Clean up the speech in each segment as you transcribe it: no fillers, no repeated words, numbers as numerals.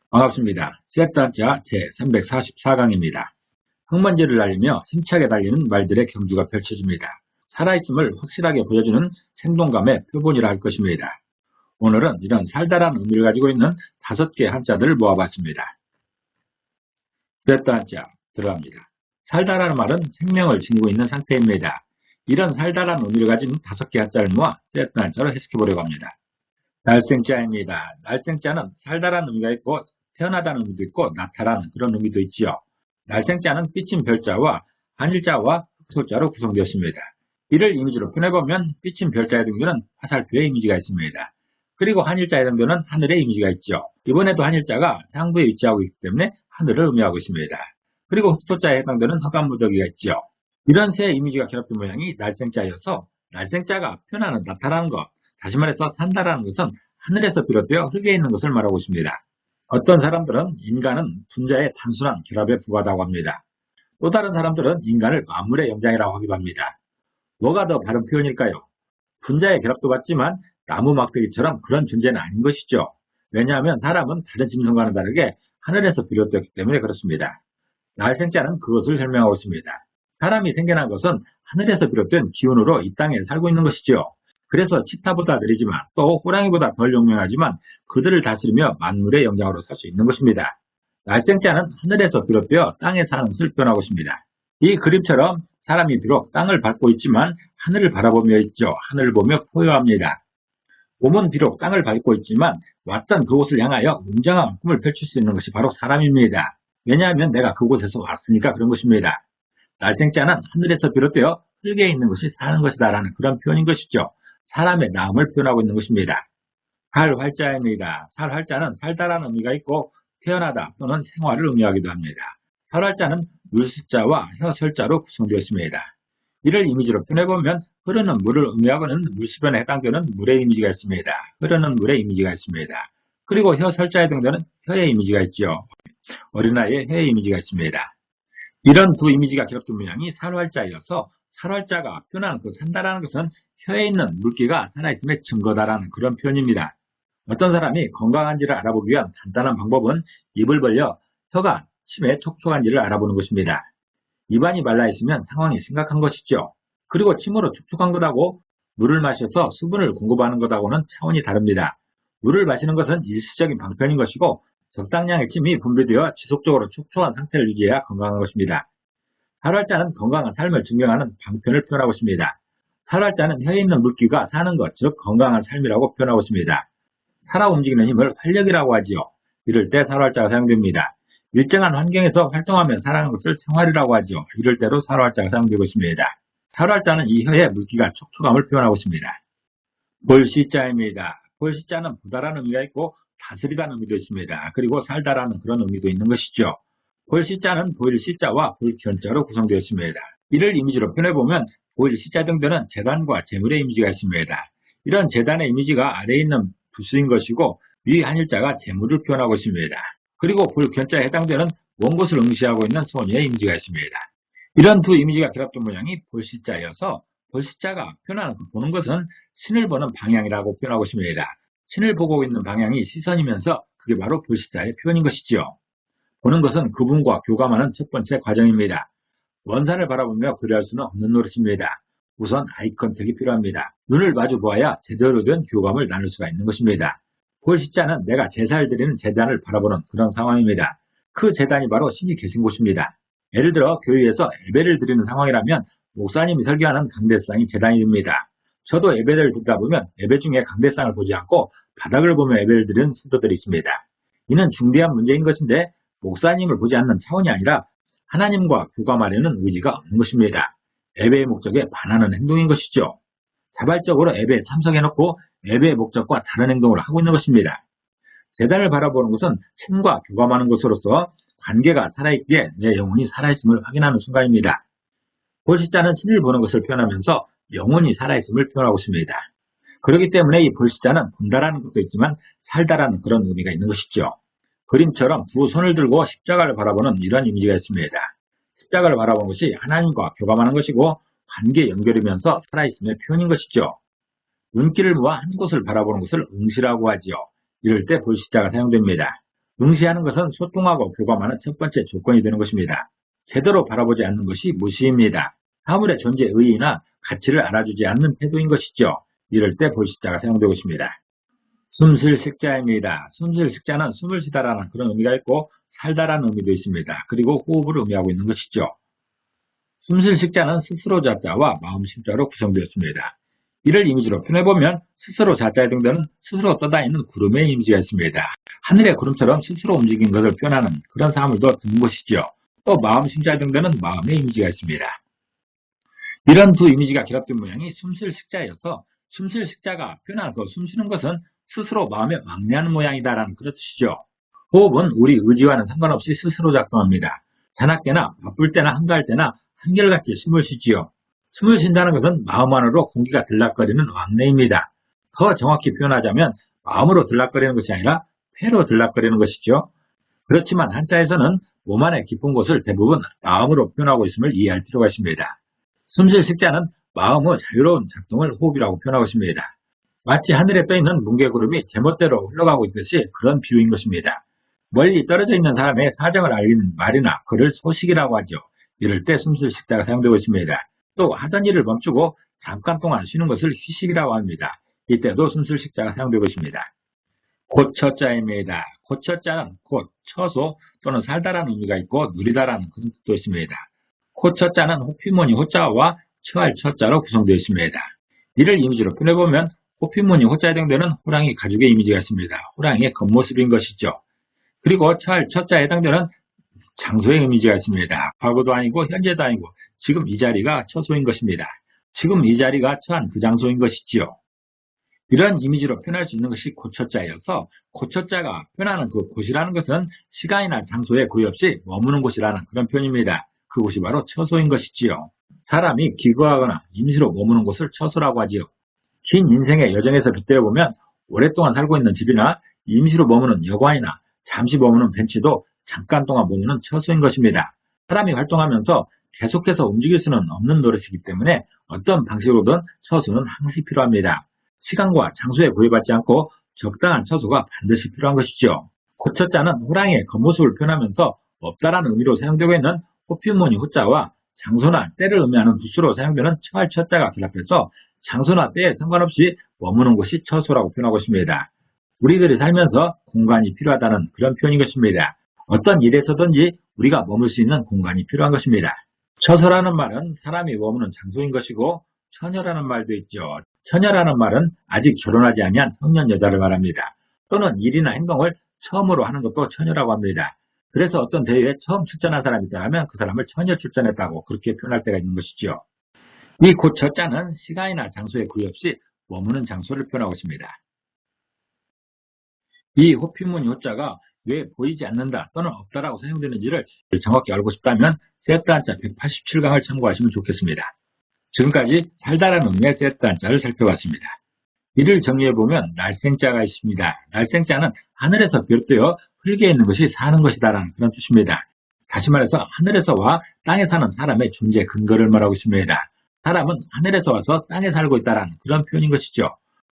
반갑습니다. 셋단자 제344강입니다. 흙먼지를 날리며 힘차게 달리는 말들의 경주가 펼쳐집니다. 살아있음을 확실하게 보여주는 생동감의 표본이라 할 것입니다. 오늘은 이런 살달한 의미를 가지고 있는 5개의 한자들을 모아봤습니다. 셋단자 들어갑니다. 살달한 말은 생명을 지니고 있는 상태입니다. 이런 살달한 의미를 가진 5개의 한자를 모아 셋단자로 해석해보려고 합니다. 날생자입니다. 날생자는 살달한 의미가 있고 태어나다는 의미도 있고 나타라는 그런 의미도 있지요. 날생자는 삐친 별자와 한일자와 흑소자로 구성되었습니다. 이를 이미지로 표현해보면 삐친 별자의 등교는 화살표의 이미지가 있습니다. 그리고 한일자의 등교는 하늘의 이미지가 있죠. 이번에도 한일자가 상부에 위치하고 있기 때문에 하늘을 의미하고 있습니다. 그리고 흑소자에 해당되는 허간무더기가 있죠. 이런 세 이미지가 결합된 모양이 날생자여서 날생자가 표현하는 나타나는 것, 다시 말해서 산다라는 것은 하늘에서 비롯되어 흙에 있는 것을 말하고 있습니다. 어떤 사람들은 인간은 분자의 단순한 결합에 불과하다고 합니다. 또 다른 사람들은 인간을 만물의 영장이라고 하기도 합니다. 뭐가 더 바른 표현일까요? 분자의 결합도 같지만 나무 막대기처럼 그런 존재는 아닌 것이죠. 왜냐하면 사람은 다른 짐승과는 다르게 하늘에서 비롯되었기 때문에 그렇습니다. 날생자는 그것을 설명하고 있습니다. 사람이 생겨난 것은 하늘에서 비롯된 기운으로 이 땅에 살고 있는 것이죠. 그래서 치타보다 느리지만 또 호랑이보다 덜 용맹하지만 그들을 다스리며 만물의 영장으로 살 수 있는 것입니다. 날생자는 하늘에서 비롯되어 땅에 사는 것을 표현하고 있습니다. 이 그림처럼 사람이 비록 땅을 밟고 있지만 하늘을 바라보며 있죠. 하늘을 보며 포효합니다. 몸은 비록 땅을 밟고 있지만 왔던 그곳을 향하여 웅장한 꿈을 펼칠 수 있는 것이 바로 사람입니다. 왜냐하면 내가 그곳에서 왔으니까 그런 것입니다. 날생자는 하늘에서 비롯되어 흙에 있는 것이 사는 것이다 라는 그런 표현인 것이죠. 사람의 나음을 표현하고 있는 것입니다. 살활자입니다. 살활자는 살다라는 의미가 있고 태어나다 또는 생활을 의미하기도 합니다. 살활자는 물숫자와 혀설자로 구성되었습니다. 이를 이미지로 표현해보면 흐르는 물을 의미하고는 물수변에 해당되는 물의 이미지가 있습니다. 흐르는 물의 이미지가 있습니다. 그리고 혀설자에 해당되는 혀의 이미지가 있죠. 어린아이의 혀의 이미지가 있습니다. 이런 두 이미지가 결합된 모양이 살활자여서 살활자가 표현하는 그 산다라는 것은 혀에 있는 물기가 살아있음의 증거다라는 그런 표현입니다. 어떤 사람이 건강한지를 알아보기 위한 간단한 방법은 입을 벌려 혀가 침에 촉촉한지를 알아보는 것입니다. 입안이 말라있으면 상황이 심각한 것이죠. 그리고 침으로 촉촉한 것하고 물을 마셔서 수분을 공급하는 것하고는 차원이 다릅니다. 물을 마시는 것은 일시적인 방편인 것이고 적당량의 침이 분비되어 지속적으로 촉촉한 상태를 유지해야 건강한 것입니다. 살활자는 건강한 삶을 증명하는 방편을 표현하고 있습니다. 살활자는 혀에 있는 물기가 사는 것, 즉 건강한 삶이라고 표현하고 있습니다. 살아 움직이는 힘을 활력이라고 하지요. 이럴 때 살활자가 사용됩니다. 일정한 환경에서 활동하며 살아가는 것을 생활이라고 하죠. 이럴 때도 살활자가 사용되고 있습니다. 살활자는 이 혀의 물기가 촉촉함을 표현하고 있습니다. 볼시자입니다. 볼시자는 보다라는 의미가 있고 다스리다는 의미도 있습니다. 그리고 살다라는 그런 의미도 있는 것이죠. 볼시자는 보일시자와 볼견자로 구성되어 있습니다. 이를 이미지로 표현해보면 보일시자 등등은 재단과 재물의 이미지가 있습니다. 이런 재단의 이미지가 아래에 있는 부수인 것이고 위 한일자가 재물을 표현하고 있습니다. 그리고 볼견자에 해당되는 원곳을 응시하고 있는 소녀의 이미지가 있습니다. 이런 두 이미지가 결합된 모양이 볼시자여서 볼시자가 표현하는 보는 것은 신을 보는 방향이라고 표현하고 있습니다. 신을 보고 있는 방향이 시선이면서 그게 바로 볼시자의 표현인 것이지요. 보는 것은 그분과 교감하는 첫 번째 과정입니다. 원산을 바라보며 그리할 수는 없는 노릇입니다. 우선 아이 컨택이 필요합니다. 눈을 마주 보아야 제대로 된 교감을 나눌 수가 있는 것입니다. 볼시자는 내가 제사를 드리는 제단을 바라보는 그런 상황입니다. 그 제단이 바로 신이 계신 곳입니다. 예를 들어 교회에서 예배를 드리는 상황이라면 목사님이 설교하는 강대상이 제단이 됩니다. 저도 예배를 드리다 보면 예배 중에 강대상을 보지 않고 바닥을 보며 예배를 드리는 신도들이 있습니다. 이는 중대한 문제인 것인데 목사님을 보지 않는 차원이 아니라 하나님과 교감하려는 의지가 없는 것입니다. 예배의 목적에 반하는 행동인 것이죠. 자발적으로 예배에 참석해놓고 예배의 목적과 다른 행동을 하고 있는 것입니다. 제단을 바라보는 것은 신과 교감하는 것으로서 관계가 살아있기에 내 영혼이 살아있음을 확인하는 순간입니다. 볼시자는 신을 보는 것을 표현하면서 영혼이 살아있음을 표현하고 있습니다. 그렇기 때문에 이 볼시자는 본다라는 것도 있지만 살다라는 그런 의미가 있는 것이죠. 그림처럼 두 손을 들고 십자가를 바라보는 이런 이미지가 있습니다. 십자가를 바라보는 것이 하나님과 교감하는 것이고 관계 연결이면서 살아있음의 표현인 것이죠. 눈길을 모아 한 곳을 바라보는 것을 응시라고 하지요. 이럴 때 볼시자가 사용됩니다. 응시하는 것은 소통하고 교감하는 첫 번째 조건이 되는 것입니다. 제대로 바라보지 않는 것이 무시입니다. 사물의 존재 의의나 가치를 알아주지 않는 태도인 것이죠. 이럴 때 볼시자가 사용되고 있습니다. 숨쉴 식자입니다. 숨쉴 식자는 숨을 쉬다라는 그런 의미가 있고 살다라는 의미도 있습니다. 그리고 호흡을 의미하고 있는 것이죠. 숨쉴 식자는 스스로 자자와 마음 심자로 구성되었습니다. 이를 이미지로 표현해보면 스스로 자자에 등대는 스스로 떠다니는 구름의 이미지가 있습니다. 하늘의 구름처럼 스스로 움직인 것을 표현하는 그런 사물도 드문 것이죠. 또 마음 심자에 등대는 마음의 이미지가 있습니다. 이런 두 이미지가 결합된 모양이 숨쉴 식자여서 숨쉴 식자가 표현하는 숨쉬는 것은 스스로 마음에 왕래하는 모양이다라는 그런 뜻이죠. 호흡은 우리 의지와는 상관없이 스스로 작동합니다. 자나깨나 바쁠 때나 한가할 때나 한결같이 숨을 쉬지요. 숨을 쉰다는 것은 마음 안으로 공기가 들락거리는 왕래입니다. 더 정확히 표현하자면 마음으로 들락거리는 것이 아니라 폐로 들락거리는 것이죠. 그렇지만 한자에서는 몸 안의 깊은 곳을 대부분 마음으로 표현하고 있음을 이해할 필요가 있습니다. 숨쉴 식자는 마음의 자유로운 작동을 호흡이라고 표현하고 있습니다. 마치 하늘에 떠있는 뭉게구름이 제멋대로 흘러가고 있듯이 그런 비유인 것입니다. 멀리 떨어져 있는 사람의 사정을 알리는 말이나 글을 소식이라고 하죠. 이럴 때 숨쉴 식자가 사용되고 있습니다. 또 하던 일을 멈추고 잠깐 동안 쉬는 것을 휴식이라고 합니다. 이때도 숨쉴 식자가 사용되고 있습니다. 곧처자입니다. 곧처자는 곧, 처소 또는 살다라는 의미가 있고 누리다라는 그런 뜻도 있습니다. 곧처자는 호피무늬 호자와 처할 처자로 구성되어 있습니다. 이를 이미지로 표현해보면 호피무늬 호자에 해당되는 호랑이 가죽의 이미지가 있습니다. 호랑이의 겉모습인 것이죠. 그리고 처할 처자에 해당되는 장소의 이미지가 있습니다. 과거도 아니고 현재도 아니고 지금 이 자리가 처소인 것입니다. 지금 이 자리가 처한 그 장소인 것이지요. 이런 이미지로 표현할 수 있는 것이 곧처자여서 곧처자가 표현하는 그 곳이라는 것은 시간이나 장소에 구애 없이 머무는 곳이라는 그런 표현입니다. 그곳이 바로 처소인 것이지요. 사람이 기거하거나 임시로 머무는 곳을 처소라고 하지요. 긴 인생의 여정에서 빗대어보면 오랫동안 살고 있는 집이나 임시로 머무는 여관이나 잠시 머무는 벤치도 잠깐 동안 머무는 처소인 것입니다. 사람이 활동하면서 계속해서 움직일 수는 없는 노릇이기 때문에 어떤 방식으로든 처소는 항시 필요합니다. 시간과 장소에 구애받지 않고 적당한 처소가 반드시 필요한 것이죠. 곧처자는 호랑이의 겉모습을 표현하면서 없다라는 의미로 사용되고 있는 호피무늬 호자와 장소나 때를 의미하는 부수로 사용되는 처할 처자가 결합해서 장소나 때에 상관없이 머무는 곳이 처소라고 표현하고 있습니다. 우리들이 살면서 공간이 필요하다는 그런 표현인 것입니다. 어떤 일에서든지 우리가 머물 수 있는 공간이 필요한 것입니다. 처소라는 말은 사람이 머무는 장소인 것이고 처녀라는 말도 있죠. 처녀라는 말은 아직 결혼하지 아니한 성년 여자를 말합니다. 또는 일이나 행동을 처음으로 하는 것도 처녀라고 합니다. 그래서 어떤 대회에 처음 출전한 사람이 있다 하면 그 사람을 처녀 출전했다고 그렇게 표현할 때가 있는 것이죠. 이 곧처자는 시간이나 장소에 구애 없이 머무는 장소를 표현하고 있습니다. 이 호피무늬 호자가 왜 보이지 않는다 또는 없다라고 사용되는지를 정확히 알고 싶다면 세트 한자 187강을 참고하시면 좋겠습니다. 지금까지 살다라는 의미의 세트 한자를 살펴봤습니다. 이를 정리해보면 날생자가 있습니다. 날생자는 하늘에서 비롯되어 흙에 있는 것이 사는 것이다라는 그런 뜻입니다. 다시 말해서 하늘에서와 땅에 사는 사람의 존재 근거를 말하고 있습니다. 사람은 하늘에서 와서 땅에 살고 있다라는 그런 표현인 것이죠.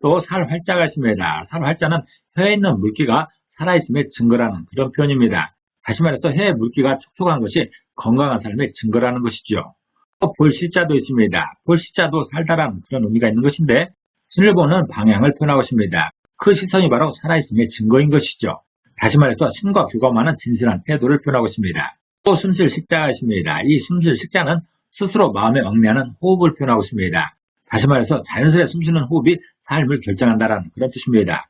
또 살활자가 있습니다. 살활자는 혀에 있는 물기가 살아있음의 증거라는 그런 표현입니다. 다시 말해서 혀의 물기가 촉촉한 것이 건강한 삶의 증거라는 것이죠. 또 볼시자도 있습니다. 볼시자도 살다라는 그런 의미가 있는 것인데 신을 보는 방향을 표현하고 있습니다. 그 시선이 바로 살아있음의 증거인 것이죠. 다시 말해서 신과 교감하는 진실한 태도를 표현하고 있습니다. 또 숨쉴 식자가 있습니다. 이 숨쉴 식자는 스스로 마음에 얽매하는 호흡을 표현하고 있습니다. 다시 말해서 자연스레 숨쉬는 호흡이 삶을 결정한다는 그런 뜻입니다.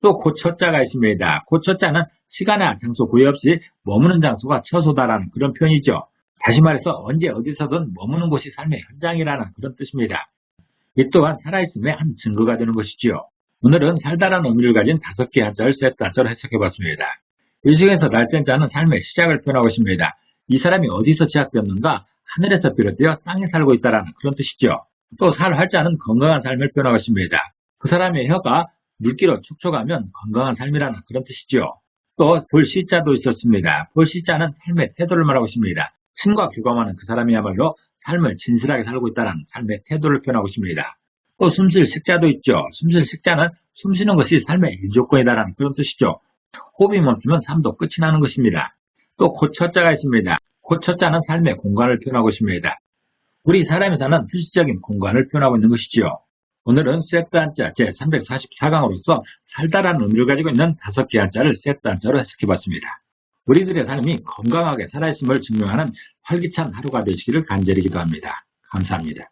또 곧처자가 있습니다. 곧처자는 시간이나 장소 구애 없이 머무는 장소가 처소다라는 그런 표현이죠. 다시 말해서 언제 어디서든 머무는 곳이 삶의 현장이라는 그런 뜻입니다. 이 또한 살아있음의 한 증거가 되는 것이지요. 오늘은 살다라는 의미를 가진 5개의 한자를 세트 한자로 해석해봤습니다. 이 중에서 날생자는 삶의 시작을 표현하고 있습니다. 이 사람이 어디서 시작되었는가? 하늘에서 비롯되어 땅에 살고 있다는 그런 뜻이죠. 또 살활자는 건강한 삶을 표현하고 있습니다. 그 사람의 혀가 물기로 촉촉하면 건강한 삶이라는 그런 뜻이죠. 또 볼시자도 있었습니다. 볼시자는 삶의 태도를 말하고 있습니다. 신과 교감하는 그 사람이야말로 삶을 진실하게 살고 있다는 삶의 태도를 표현하고 있습니다. 또 숨쉴 식자도 있죠. 숨쉴 식자는 숨쉬는 것이 삶의 일조건이다라는 그런 뜻이죠. 호흡이 멈추면 삶도 끝이 나는 것입니다. 또 고초자가 있습니다. 고초자는 삶의 공간을 표현하고 있습니다. 우리 사람이 사는 필수적인 공간을 표현하고 있는 것이지요. 오늘은 세트 한자 제344강으로서 살다라는 의미를 가지고 있는 5개 한자를 세트 한자로 해석해봤습니다. 우리들의 삶이 건강하게 살아있음을 증명하는 활기찬 하루가 되시기를 간절히 기도합니다. 감사합니다.